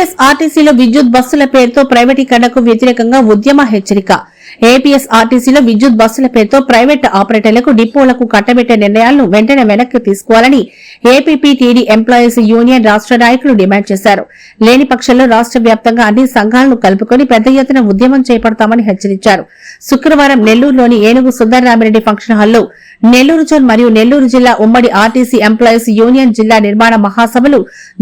ఏపీఎస్ఆర్టీసీలో విద్యుత్ బస్సుల పేరుతో ప్రైవేటీకరణకు వ్యతిరేకంగా ఉద్యమ హెచ్చరిక. ఏపీఎస్ఆర్టీసీలో విద్యుత్ బస్సుల పేరుతో ప్రైవేట్ ఆపరేటర్లకు డిపోలకు కట్టబెట్టే నిర్ణయాలను వెంటనే వెనక్కి తీసుకోవాలని ఏపీపీటీడీ ఎంప్లాయీస్ యూనియన్ రాష్ట నాయకులు డిమాండ్ చేశారు. లేని పక్షంలో రాష్ట వ్యాప్తంగా అన్ని సంఘాలను కలుపుకొని పెద్ద ఎత్తున ఉద్యమం చేపడతామని హెచ్చరించారు. శుక్రవారం నెల్లూరులోని ఏనుగు సుందరరామిరెడ్డి ఫంక్షన్ హాల్లో నెల్లూరు జోన్ మరియు నెల్లూరు జిల్లా ఉమ్మడి ఆర్టీసీ ఎంప్లాయీస్ యూనియన్ జిల్లా నిర్మాణ మహాసభలు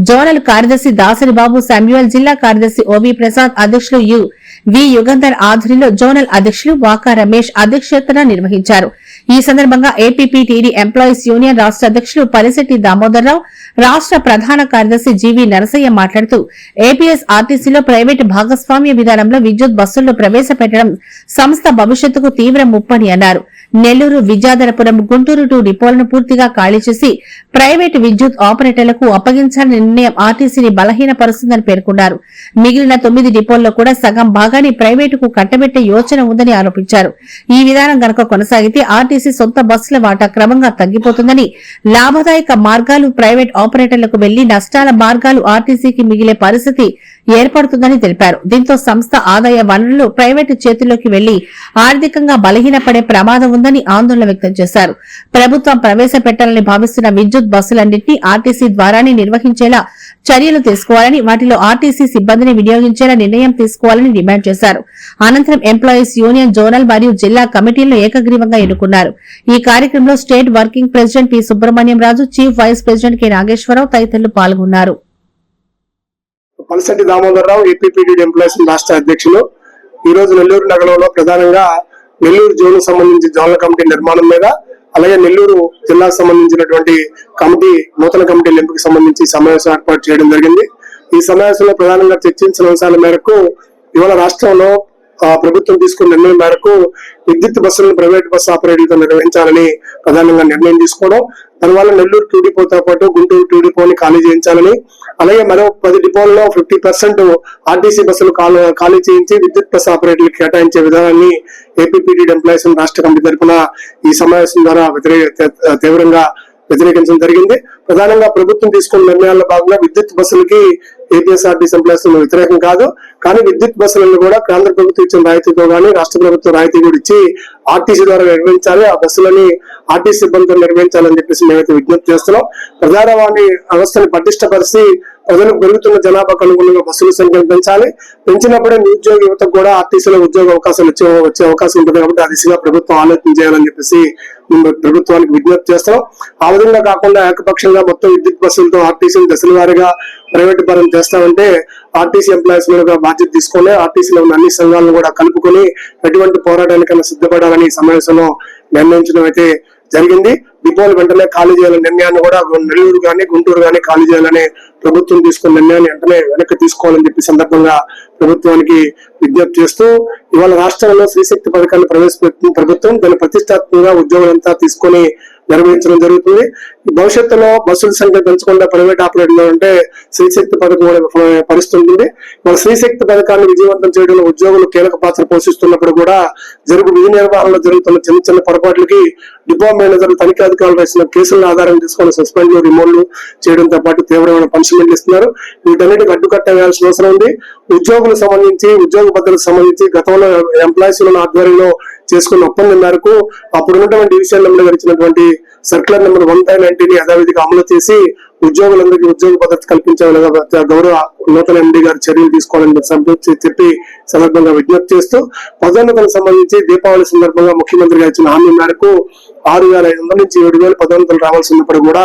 జోనల్ కార్యదర్శి దాసరిబాబు శామ్యూయల్, జిల్లా కార్యదర్శి ఓవి ప్రసాద్, అధ్యక్షులు వి యుగంధర్ ఆధ్వర్యంలో జోనల్ అధ్యక్షులు వాకా రమేష్ అధ్యక్షతన నిర్వహించారు. ఈ సందర్భంగా ఏపీపీటీడీ ఎంప్లాయీస్ యూనియన్ రాష్ట అధ్యక్షులు పరిశెట్టి దామోదర్రావు, రాష్ట ప్రధాన కార్యదర్శి జీవీ నరసయ్య మాట్లాడుతూ ఏపీఎస్ఆర్టీసీలో ప్రైవేటు భాగస్వామ్య విధానంలో విద్యుత్ బస్సుల్లో ప్రవేశపెట్టడం సంస్థ భవిష్యత్తుకు తీవ్ర ముప్పని అన్నారు. నెల్లూరు, విద్యాధరపురం, గుంటూరు 2 డిపోలను పూర్తిగా ఖాళీ చేసి ప్రైవేటు విద్యుత్ ఆపరేటర్లకు అప్పగించాలనే నిర్ణయం ఆర్టీసీని బలహీనపరుస్తుందని పేర్కొన్నారు. మిగిలిన 9 డిపోల్లో కూడా సగం భాగాన్ని ప్రైవేటుకు కట్టబెట్టే యోచన ఉందని ఆరోపించారు. ఈ విధానం గనక కొనసాగితే ఆర్టీసీ సొంత బస్సుల వాటా క్రమంగా తగ్గిపోతుందని, లాభదాయక మార్గాలు ప్రైవేట్ ఆపరేటర్లకు వెళ్లి నష్టాల మార్గాలు ఆర్టీసీకి మిగిలే పరిస్థితి ఏర్పడుతుందని తెలిపారు. దీంతో సంస్థ ఆదాయ వనరులు ప్రైవేటు చేతుల్లోకి వెళ్లి ఆర్థికంగా బలహీనపడే ప్రమాదం ఉందని ఆందోళన వ్యక్తం చేశారు. ప్రభుత్వం ప్రవేశపెట్టాలని భావిస్తున్న విద్యుత్ బస్సులన్నింటినీ ఆర్టీసీ ద్వారానే నిర్వహించేలా చర్యలు తీసుకోవాలని, వాటిలో ఆర్టీసీ సిబ్బందిని వినియోగించేలా నిర్ణయం తీసుకోవాలని డిమాండ్ చేశారు. అనంతరం ఎంప్లాయీస్ యూనియన్ జోనల్ మరియు జిల్లా కమిటీలను ఏకగ్రీవంగా ఎన్నుకున్నారు. ఈ కార్యక్రమంలో state working president P Subrahmanyam Raju, chief vice president K Nageswara Rao తదితరులు పాల్గొన్నారు. పరిశెట్టి దామోదర్రావు, ఏపీపీటీడీ ఎంప్లాయీస్ రాష్ట్ర అధ్యక్షులు. ఈ రోజు నెల్లూరు నగరంలో ప్రధానంగా నెల్లూరు జోన్ సంబంధించి జోనల్ కమిటీ నిర్మాణం మీద, అలాగే నెల్లూరు జిల్లాకు సంబంధించినటువంటి కమిటీ, నూతన కమిటీల ఎంపికకు సంబంధించి సమావేశం ఏర్పాటు చేయడం జరిగింది. ఈ సమావేశంలో ప్రధానంగా చర్చించిన అంశాల మేరకు ఇవాళ రాష్ట్రంలో ప్రభుత్వం తీసుకున్న నిర్ణయం మేరకు విద్యుత్ బస్సులను ప్రైవేట్ బస్సు ఆపరేటర్లతో నిర్వహించాలని ప్రధానంగా నిర్ణయం తీసుకోవడం, దానివల్ల నెల్లూరు 2 డిపోతో పాటు గుంటూరు 2 డిపోని ఖాళీ చేయించాలని, అలాగే మరో 10 డిపోల్లో 50% ఆర్టీసీ బస్సులు ఖాళీ చేయించి విద్యుత్ బస్సు ఆపరేటర్లకు కేటాయించే విధానాన్ని ఏపీపీటీడీ ఎంప్లాయీస్ రాష్ట్ర కమిటీ తరఫున ఈ సమావేశం ద్వారా తీవ్రంగా వ్యతిరేకించడం జరిగింది. ప్రధానంగా ప్రభుత్వం తీసుకున్న నిర్ణయాల్లో భాగంగా విద్యుత్ బస్సులకి ఏపీఎస్ఆర్టీసీ ఎంప్లాయీస్ వ్యతిరేకం కాదు, కానీ విద్యుత్ బస్సులను కూడా కేంద్ర ప్రభుత్వం ఇచ్చిన రాయితీతో గానీ రాష్ట్ర ప్రభుత్వం రాయితీ కూడా ఇచ్చి ఆర్టీసీ ద్వారా నిర్వహించాలి, ఆ బస్సులని ఆర్టీసీ సిబ్బందితో నిర్వహించాలని చెప్పేసి మేమైతే విజ్ఞప్తి చేస్తున్నాం. ప్రజా రవాణా వ్యవస్థను పటిష్టపరిచి ప్రజలకు పెరుగుతున్న జనాభాకు అనుగుణంగా బస్సుల సంఖ్యను పెంచాలి. పెంచినప్పుడే నిరుద్యోగ యువతకు కూడా ఆర్టీసీలో ఉద్యోగ అవకాశాలు వచ్చే అవకాశం ఉంటుంది. కాబట్టి ఆ దిశగా ప్రభుత్వం ఆలోచన చేయాలని చెప్పేసి ప్రభుత్వానికి విజ్ఞప్తి చేస్తాం. ఆ విధంగా కాకుండా ఏకపక్షంగా మొత్తం విద్యుత్ బస్సులతో ఆర్టీసీని దశల వారీగా ప్రైవేట్ పరం చేస్తామంటే ఆర్టీసీ ఎంప్లాయీస్ మీద బాధ్యత తీసుకొని ఆర్టీసీలో ఉన్న అన్ని సంఘాలను కూడా కలుపుకొని ఎటువంటి పోరాటానికైనా సిద్ధపడాలని సమావేశంలో నిర్ణయించడం అయితే జరిగింది. డిపోలు వెంటనే ఖాళీ చేయాలనే నిర్ణయాన్ని కూడా నెల్లూరు గానీ గుంటూరు గానీ ఖాళీ చేయాలని ప్రభుత్వం తీసుకున్న నిర్ణయాన్ని వెంటనే వెనక్కి తీసుకోవాలని చెప్పి సందర్భంగా ప్రభుత్వానికి విజ్ఞప్తి చేస్తూ ఇవాళ రాష్ట్రంలో శ్రీశక్తి పథకాన్ని ప్రవేశపెట్టిన ప్రభుత్వం దాన్ని ప్రతిష్టాత్మకంగా ఉద్యోగులంతా తీసుకొని నిర్వహించడం జరుగుతుంది. భవిష్యత్తులో బస్సుల సంఖ్య పెంచకుండా ప్రైవేట్ ఆపరేటర్లు అంటే శ్రీశక్తి పథకం కూడా పరిస్థితుంది. మన శ్రీశక్తి పథకాన్ని విజయవంతం చేయడంలో ఉద్యోగులు కీలక పాత్ర పోషిస్తున్నప్పుడు కూడా విధి నిర్వహణలో జరుగుతున్న చిన్న చిన్న పొరపాట్లకి డిపో మేనేజర్లు తనిఖాధికారులు వేసిన కేసులను ఆధారం తీసుకొని సస్పెండ్లు, రిమోవ్లు చేయడంతో పాటు తీవ్రమైన పనిష్మెంట్లు ఇస్తున్నారు. వీటన్నిటికి అడ్డుకట్ట వేయాల్సిన అవసరం ఉంది. ఉద్యోగులకు సంబంధించి, ఉద్యోగ భద్రతకు సంబంధించి గతంలో ఎంప్లాయీస్ ఆధ్వర్యంలో చేసుకున్న ఒప్పందం మేరకు అప్పుడున్నటువంటి డివిజన్ నెంబర్ ఇచ్చినటువంటి సర్క్యులర్ నెంబర్ 1/90ని యథావిధిగా అమలు చేసి ఉద్యోగులందరికీ ఉద్యోగ భద్రత కల్పించే గౌరవ నూతన ఎండీ గారు చర్యలు తీసుకోవాలని చెప్పి సందర్భంగా విజ్ఞప్తి చేస్తూ పదోన్నతులకు సంబంధించి దీపావళి సందర్భంగా ముఖ్యమంత్రి గారు ఇచ్చిన హామీ మేరకు 6,500 నుంచి 7,000 పదోన్నతులు రావాల్సి ఉన్నప్పుడు కూడా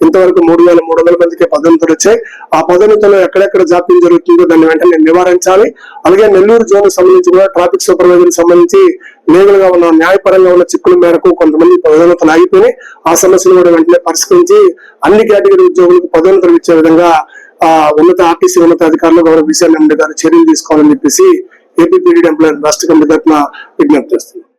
ఇంతవరకు 3,300 మందికి పదోన్నతులు వచ్చాయి. ఆ పదోన్నతులు ఎక్కడెక్కడ జాప్యం జరుగుతుందో దాన్ని వెంటనే నివారించాలి. అలాగే నెల్లూరు జోన్ సంబంధించి కూడా ట్రాఫిక్ సూపర్వైజర్ సంబంధించి లీగల్ గా ఉన్న న్యాయపరంగా ఉన్న చిక్కుల మేరకు కొంతమంది పదోన్నతులు ఆగిపోయి ఆ సమస్యను కూడా వెంటనే పరిష్కరించి అన్ని కేటగిరీ ఉద్యోగులకు పదోన్నతులు ఇచ్చే విధంగా ఆర్టీసీ ఉన్నతాధికారులు గౌరవ విజయనగరం గారు చర్యలు తీసుకోవాలని చెప్పేసి ఏపీపీటీడీ ఎంప్లాయీస్ రాష్ట్ర కమిటీ తరఫున విజ్ఞప్తి చేస్తుంది.